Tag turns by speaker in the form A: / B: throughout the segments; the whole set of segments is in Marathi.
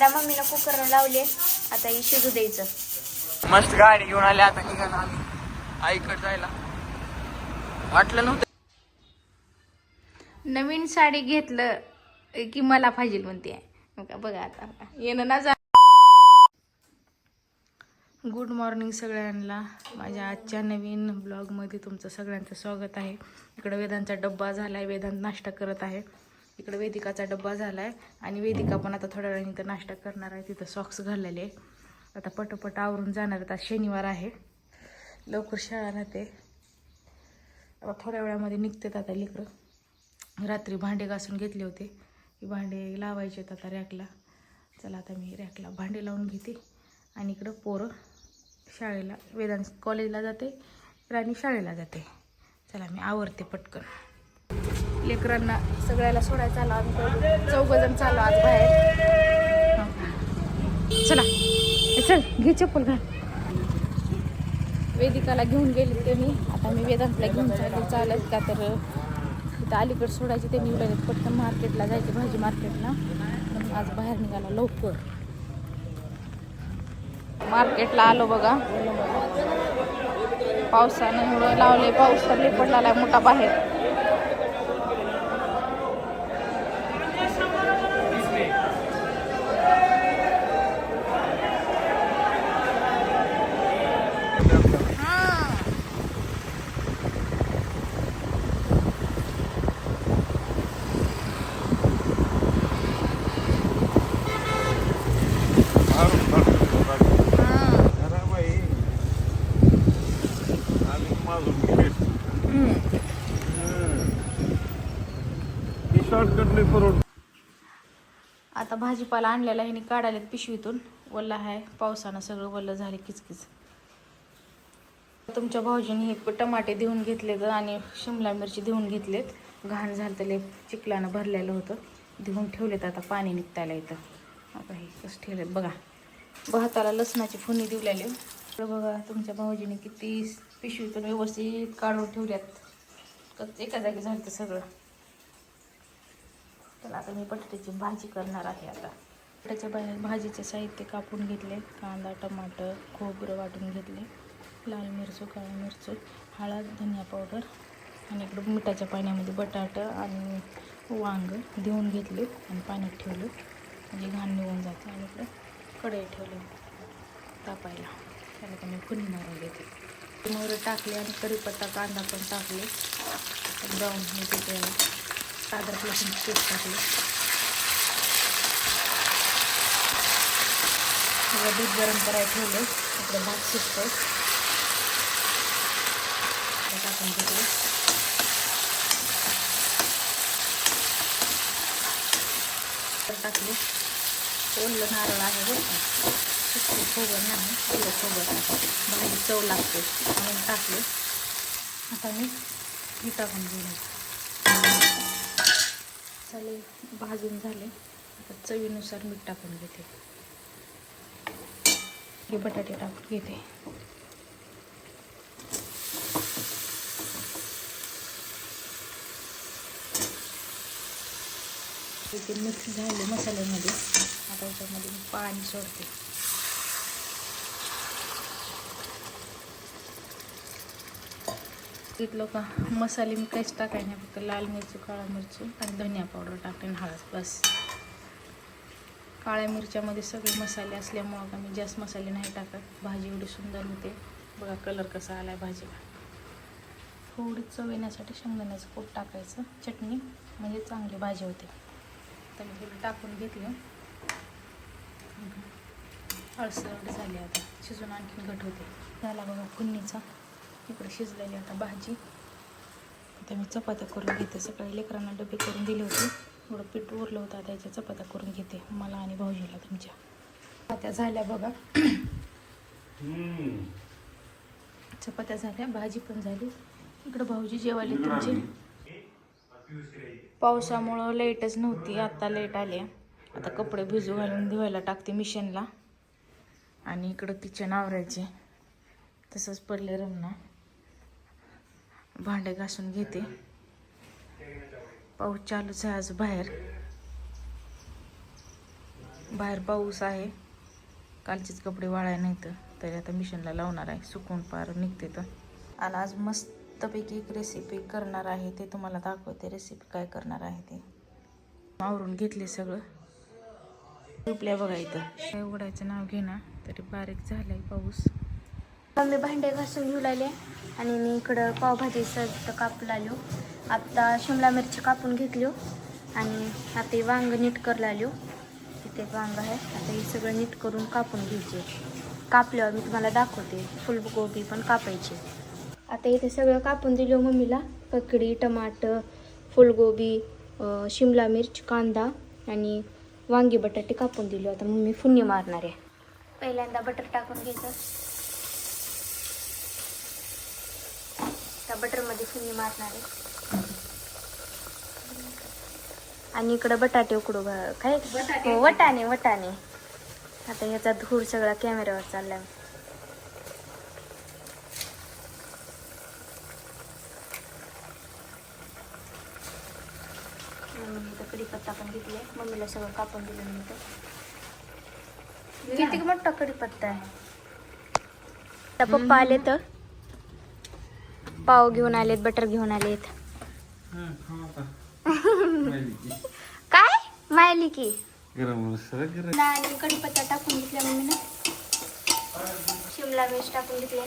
A: दादा मम्मीला कुकर लावले, आता हे शिजू द्यायचं.
B: मस्त गाडी घेऊन आले, आता निघाला आम्ही आईकडे जायला. वाटलं नव्हतं.
A: नवीन साडी घेतलं की मला पाहिजे म्हणते. बघा आता येणं ना जा. गुड मॉर्निंग सगळ्यांना. माझ्या आजच्या नवीन ब्लॉगमध्ये तुमचं सगळ्यांचं स्वागत आहे. इकडं वेदांचा डब्बा झाला आहे, वेदांत नाश्ता करत आहे. इकडं वेदिकाचा डब्बा झाला आहे आणि वेदिका पण आता थोड्या वेळाने इथं नाश्ता करणार आहे. तिथं सॉक्स घाललेले. आता पटपट आवरून जाणार आहेत. आज शनिवार आहे, लवकर शाळा राहते. आता थोड्या वेळामध्ये निघतात आता लेकरं. रात्री भांडे घासून घेतले होते, की भांडे लावायचे आता रॅकला. चला आता मी रॅकला भांडे लावून घेते आणि इकडं पोरं शाळेला, वेदांत कॉलेजला जाते, राणी शाळेला जाते. चला मी आवरते पटकन. लेकरांना सगळ्याला सोडायला चालू. आम्ही 4 जण चालू आज बाहेर. चला चल घे चप्पल घाल. वेदिकाला घेऊन गेले ते मी. आता मी वेदांतला घेऊन चालत का तर इथं अलीकडे सोडायचे. ते निघाले पटकन मार्केटला जायचे, भाजी मार्केटला. म्हणून आज बाहेर निघाला लवकर. मार्केटला आलो बघा. पावसानं एवढं लावले, पाऊस तर लई पडला मोठा बाहेर. आता भाजीपाला आणलेला ह्याने काढायला पिशवीतून. वल्ला आहे, पावसानं सगळं वल्लं झाले किचकिच. तुमच्या भाऊजीने हे टमाटे देऊन घेतलेत आणि शिमला मिरची देऊन घेतलेत. घाण झालं तर चिखलानं भरलेलं होतं, देऊन ठेवलेत. आता पाणी निघतायला इथं. आता हे कसं ठेवलेत बघा. भाताला लसणाची फोडणी दिलेली. बघा तुमच्या भाऊजीने किती पिशवीतून व्यवस्थित काढून ठेवल्यात. एका जागी झालं तर सगळं. तर आता मी बटाट्याची भाजी करणार आहे. आता बटाट्याच्या भाजीचे साहित्य कापून घेतले. कांदा, टमाटर, खोबरं वाटून घेतले, लाल मिरची, काळी मिरची, हळद, धनिया पावडर आणि इकडं मिठाच्या पाण्यामध्ये बटाटा आणि वांग देऊन घेतले आणि पाण्यात ठेवले म्हणजे घाण निघून जाते. आणि इकडं कढई ठेवले तापायला. त्याला तर मी फोडणी मारून देते. मोहरी टाकले आणि कढीपत्ता, कांदा पण टाकले. ब्राऊन होते त्याला. अद्रक लसूण पेस्ट टाकले. दूध गरम करायला ठेवलं. इकडे भात शिजतो टाकून घेतले. टाकले. ओलं नारळ आहे बरं का, सुकं खोबरं नाही, ओलं खोबरं आहे. भाजी चव लागते म्हणून टाकले. आता मी हे टाकून घेऊन चालेल. भाजून झाले. आता चवीनुसार मीठ टाकून घेते. हे बटाटे टाकून घेते. ते मिक्स झाले मसाल्यामध्ये. आता याच्यामध्ये मी पाणी सोडते. तिथलं का मसाले मी काहीच टाकाय नाही, फक्त लाल मिरची, काळा मिरची आणि धनिया पावडर टाकते आणि हळद बस. काळ्या मिरच्यामध्ये सगळे मसाले असल्यामुळं का मी जास्त मसाले नाही टाकत. भाजी एवढी सुंदर होते बघा. कलर कसा आला आहे भाजीला. थोडी चव येण्यासाठी शेंगदाण्याचं कूट टाकायचं, चटणी, म्हणजे चांगली भाजी होते. तर मी थोडी टाकून घेतली. हळसर झाली. आता शिजून आणखी घट होते. झाला बघा फोडणीचा. इकडे शिजलेली आता भाजी. आता मी चपात्या करून घेते. सकाळी लेकरांना डबे करून दिले होते, थोडं पीठ उरलं होतं. आता याच्या चपात्या करून घेते मला आणि भाऊजीला. तुमच्या चपात्या झाल्या बघा. चपात्या झाल्या, भाजी पण झाली. इकडं भाऊजी जेवायले तुमचे. पावसामुळं लाईटच नव्हती, आता लाईट आली. आता कपडे भिजू घालून धुवायला टाकते मिशनला. आणि इकडं किचन आवरायचे, तसंच पडले रमना. भांडे घासून घेते. पाऊस चालूच आहे आज बाहेर. बाहेर पाऊस आहे, कालचेच कपडे वाळाय नाही तर तरी आता मिशनला लावणार आहे, सुकून पार निघते तर. आणि आज मस्तपैकी एक रेसिपी करणार आहे, ते तुम्हाला दाखवते रेसिपी काय करणार आहे ते. आवरून घेतले सगळं, झोपल्या बघा इथं. काय उघडायचं नाव घेणार तरी बारीक झालाय पाऊस.
C: मम्मी भांडे घासून घेऊ लागले आणि मी इकडं पावभाजीचं कापू लागलो. आता शिमला मिरची कापून घेतली आणि आता हे वांग नीट करायला आलो. इथे वांग आहे, आता हे सगळं नीट करून कापून घ्यायचे. कापल्यावर मी तुम्हाला दाखवते. फुलगोबी पण कापायची. आता इथे सगळं कापून दिलं मम्मीला. ककडी, टमाटर, फुलगोबी, शिमला मिर्च, कांदा आणि वांगी बटाटे कापून दिले. आता मम्मी फुन्नी मारणार आहे. पहिल्यांदा बटर टाकून घ्यायचं. त्या बटरमध्ये फुन्नी मारणार आहे. आणि इकडं बटाटे उकडू काय वटाणे. आता याचा धूर सगळा कॅमेऱ्यावर चाललाय. मम्मीने तर कढीपत्ता पण घेतलाय. मम्मीला सगळं कापून दिलं मी तर. किती मोठा कढीपत्ता आहे. आता पप्पा आले तर पाव घेऊन आलेत, बटर घेऊन आलेत. काय मायली की आणि कढीपत्ता टाकून घेतला मम्मीनं. शिमला मिर्च टाकून घेतले.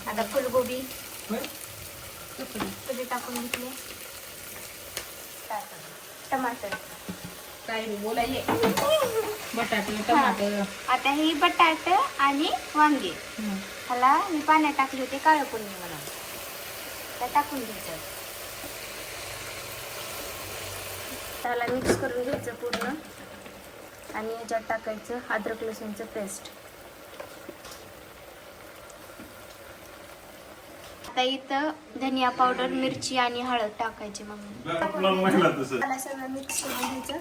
C: आता फुलगोबी कढी टाकून घेतले. टमाटर
A: काय बोलाये बटाटे टमाटर.
C: आता हे बटाटे आणि वांगे ह्याला मी पाण्यात टाकले होते काळं पुन्नी म्हणून. त्या टाकून घ्यायचं. त्याला मिक्स करून घ्यायचं पूर्ण आणि याच्यात टाकायचं अद्रक लसूणचं पेस्ट. आता इथं धनिया पावडर, मिरची आणि हळद टाकायची. मग त्याला सगळं मिक्स करून घ्यायचं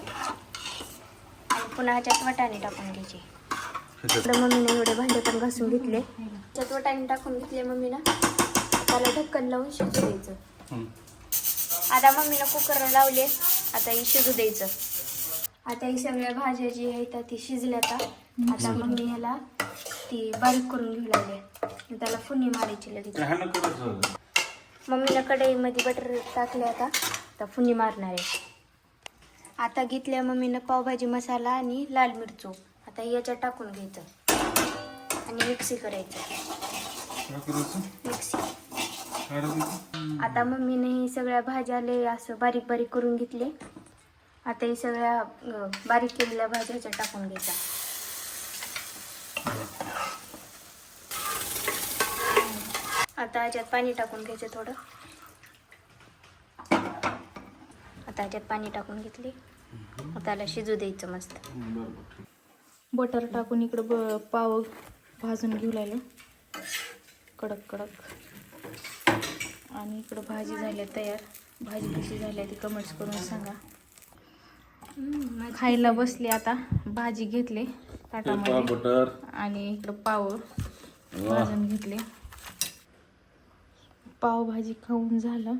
C: आणि पुन्हा ह्याच्यात वाटाणे टाकून घ्यायचे. इकडं मम्मीने एवढे भांडे पण घासून घेतले. त्याच्यात वाटाणे टाकून घेतले मम्मीनं. त्याला ढक्कन लावून शिजू द्यायचं. आता मम्मीनं कुकर लावले. आता ही शिजू द्यायचं. आता ही सगळ्या भाज्या जी आहेत ती शिजल्या. आता मम्मी ह्याला ती बारीक करून घेऊ लागले. त्याला फुन्नी मारायची लगेच. मम्मीला कढईमध्ये बटर टाकले. आता फुन्नी मारणार आहे. आता घेतल्या मम्मीनं पावभाजी मसाला आणि लाल मिरचो. आता याच्यात टाकून घ्यायचं आणि मिक्सी करायचं. मिक्सी. आता मम्मीने ही सगळ्या भाज्या लय असं बारीक बारीक करून घेतले. आता ही सगळ्या बारीक केलेल्या भाज्या ह्याच्यात टाकून घ्यायच्या. आता ह्याच्यात पाणी टाकून घ्यायचं थोडं. आता ह्याच्यात पाणी टाकून घेतले. आता त्याला शिजू द्यायचं मस्त.
A: बटर टाकून इकडं पाव भाजून घेऊ लागलं कडक. आणि इकडं भाजी झाली तयार. भाजी कशी झाली ती कमेंट्स करून सांगा. खायला बसले. आता भाजी घेतली ताटामध्ये आणि इकडं पाव भाजून घेतले. पावभाजी खाऊन झालं.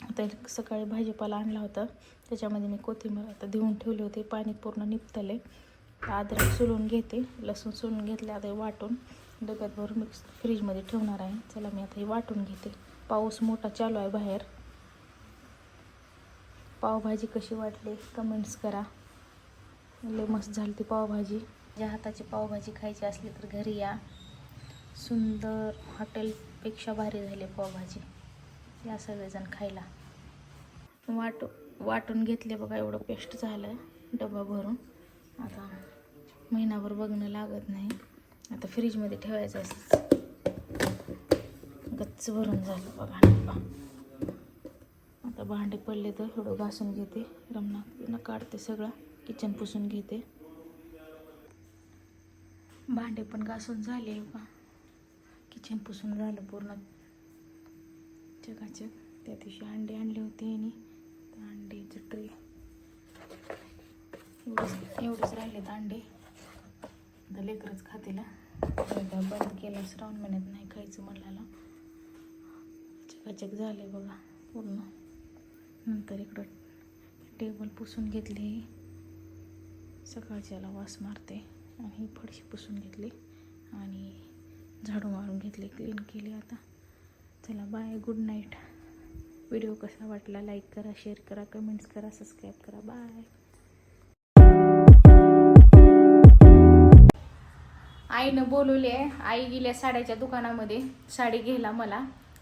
A: आता सकाळी भाजीपाला आणला होता, त्याच्यामध्ये मी कोथिंबीर आता देऊन ठेवले होते. पाणी पूर्ण निपतले. अद्रक सोलून घेते, लसूण सोलून घेतले. आता हे वाटून डब्यात भरून मिक्स फ्रीजमध्ये ठेवणार आहे. चला मी आता हे वाटून घेते. पाऊस मोठा चालू आहे बाहेर. पावभाजी कशी वाटली कमेंट्स करा. लय मस्त झाली ती पावभाजी. ज्या हाताची पावभाजी खायची असली तर घरी या. सुंदर, हॉटेलपेक्षा भारी झाली पावभाजी. या सगळेजण खायला. वाटून घेतले बघा. एवढं पेस्ट झालं डबा भरून. आता महिनाभर बघणं लागत नाही. आता फ्रीजमध्ये ठेवायचं असं गच्च भरून झालं बघा डबा. आता भांडे पडले तर थोडं घासून घेते. रमणा काढते सगळं. किचन पुसून घेते. भांडे पण घासून झाले बघा. किचन पुसून झालं पूर्ण चकाचक. त्या दिवशी अंडे आणले होते आणि अंड्याचं ट्रे एवढेच राहिलेत अंडे. आता लेकरच खातीला. बंद केला श्रावण महिन्यात नाही खायचं म्हणाला. चकाचक झाले बघा पूर्ण. नंतर इकडं टेबल पुसून घेतले. सकाळच्याला वास मारते. आणि ही फडशी पुसून घेतली आणि झाडू मारून घेतले, क्लीन केली. आता चला बाय, गुड नाईट. व्हिडिओ कसा वाटला लाईक करा, शेअर करा, कमेंट्स करा, सबस्क्राईब करा. बाय. आईनं बोलवले आहे. आई गेल्या साड्याच्या दुकानामध्ये साडी घ्यायला मला.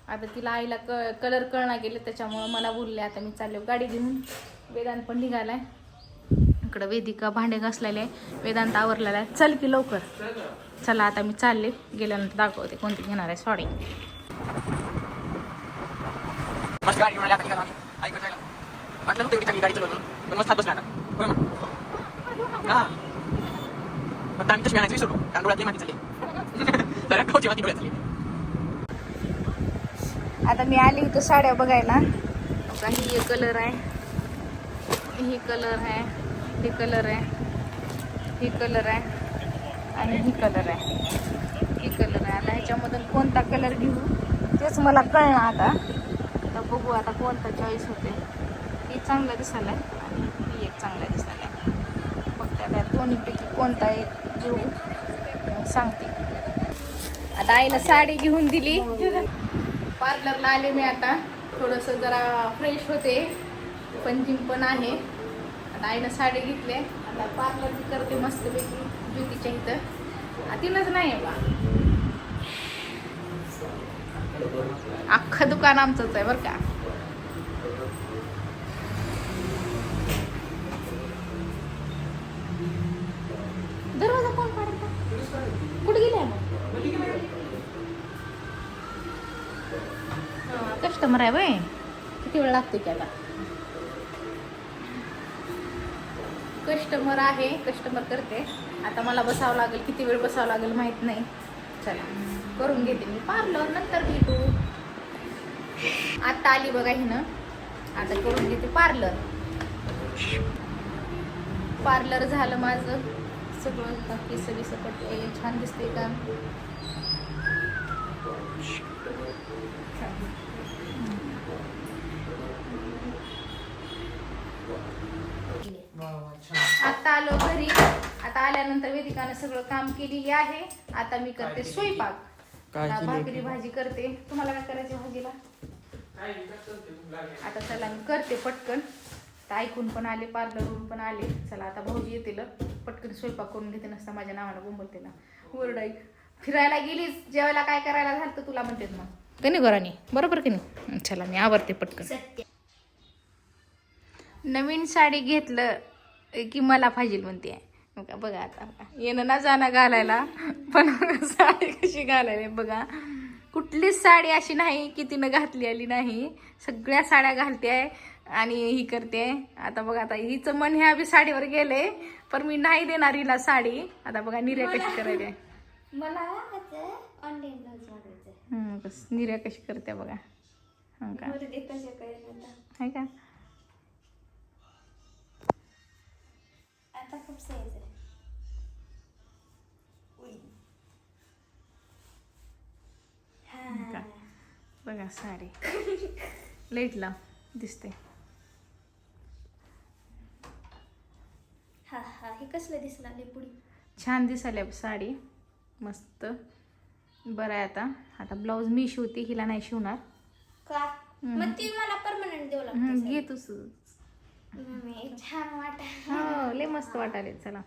A: आता तिला आईला कलर कळना गेले, त्याच्यामुळं मला बोलले. आता मी चालले गाडी घेऊन. वेदांत पण निघालाय. इकडं वेदिका भांडे घासलेले आहे, वेदांत आवरलेला आहे. चल की लवकर. चला आता मी चालले, गेल्यानंतर दाखवते कोणती घेणार आहे साडी.
B: मस्त गाडी घेऊन आली आता निघालो आम्ही. ऐकत जायला वाटलं नव्हतं एवढी चांगली गाडी चालवतो, पण मस्त हात बसला आता. होय मग. हा फक्त आम्ही तशी आणायचं विसरलो, कारण डोळ्यातली माती झाली. तर खाऊची माती डोळ्यात झाली.
A: आता मी आली इथं साड्या बघायला. आता ही कलर आहे, ही कलर आहे, ही कलर आहे, ही कलर आहे आणि ही कलर आहे, ही कलर आहे. आता ह्याच्यामधून कोणता कलर घेऊ तेच मला कळलं. आता बघू आता कोणता चॉईस होते. ही चांगला दिसायला आहे आणि ही एक चांगला दिसायला आहे. मग त्या दोन्हीपैकी कोणता एक घेऊ सांगते. आता आईला साडी घेऊन दिली. पार्लरला आले मी आता. थोडंसं जरा फ्रेश होते, पंचिंग पण आहे. आता आईनं साडी घेतली. आता पार्लर करते मस्तपैकी ज्योतीच्या इथं. तिनंच नाही आहे बा, अख्खं दुकान आमचंच आहे बरं का. दरवाजा कोण काढता? कुठे गेलाय मग? कस्टमर आहे बाय. किती वेळ लागते की आता? कस्टमर आहे, कस्टमर करते. आता मला बसावं लागेल, किती वेळ बसावं लागेल माहित नाही. चला करून घेते मी पार्लर, नंतर भेटू. आता आली बघा हिनं. आता करून घेते पार्लर. पार्लर झालं माझं सगळं. केस बिस पडते, छान दिसते का? आता आलो घरी. आता आल्यानंतर वेदिकानं सगळं काम केलेली आहे. आता मी करते स्वयंपाक. भाकरी भाजी करते. तुम्हाला काय करायचे भाजीला? आता चला मी करते पटकन. तर ऐकून पण आले, पार्लरवरून पण आले. चला आता भाऊजी येतील, पटकन स्वयंपाक करून घेते. नसता माझ्या नावानं बोंबलते ना. वरडाई फिरायला गेलीस, जेवायला काय करायला झालं तुला म्हणते मग. का नाही गोरानी? बरोबर की नाही? चला मी आवरते पटकन. नवीन साडी घेतलं की मला पाहिजे म्हणते. बघा आता येणं ना जाणं घालायला, पण साडी कशी घालायला बघा. कुठलीच साडी अशी नाही की तिनं घातली आली नाही. सगळ्या साड्या घालते आणि ही करते. आता बघा आता हिचं मन ह्या बी साडीवर गेले, पण मी नाही देणार हिला साडी. आता बघा निर्या कशी करायला.
C: मला ऑनलाईन
A: निर्या कशी करते बघा. हा का आहे का?
C: आता खूप साईज आहे.
A: बघा साडी लाईट लाव दिसते.
C: हा हा, हे कसलं दिसला पुढे?
A: छान दिसायला साडी, मस्त. बरं आहे. आता ब्लाऊज मी शिवते, हिला नाही शिवणार
C: का? मग ती मला परमनंट देऊ लागते.
A: घे तू.
C: छान वाटत.
A: हो लय मस्त वाटायला. चला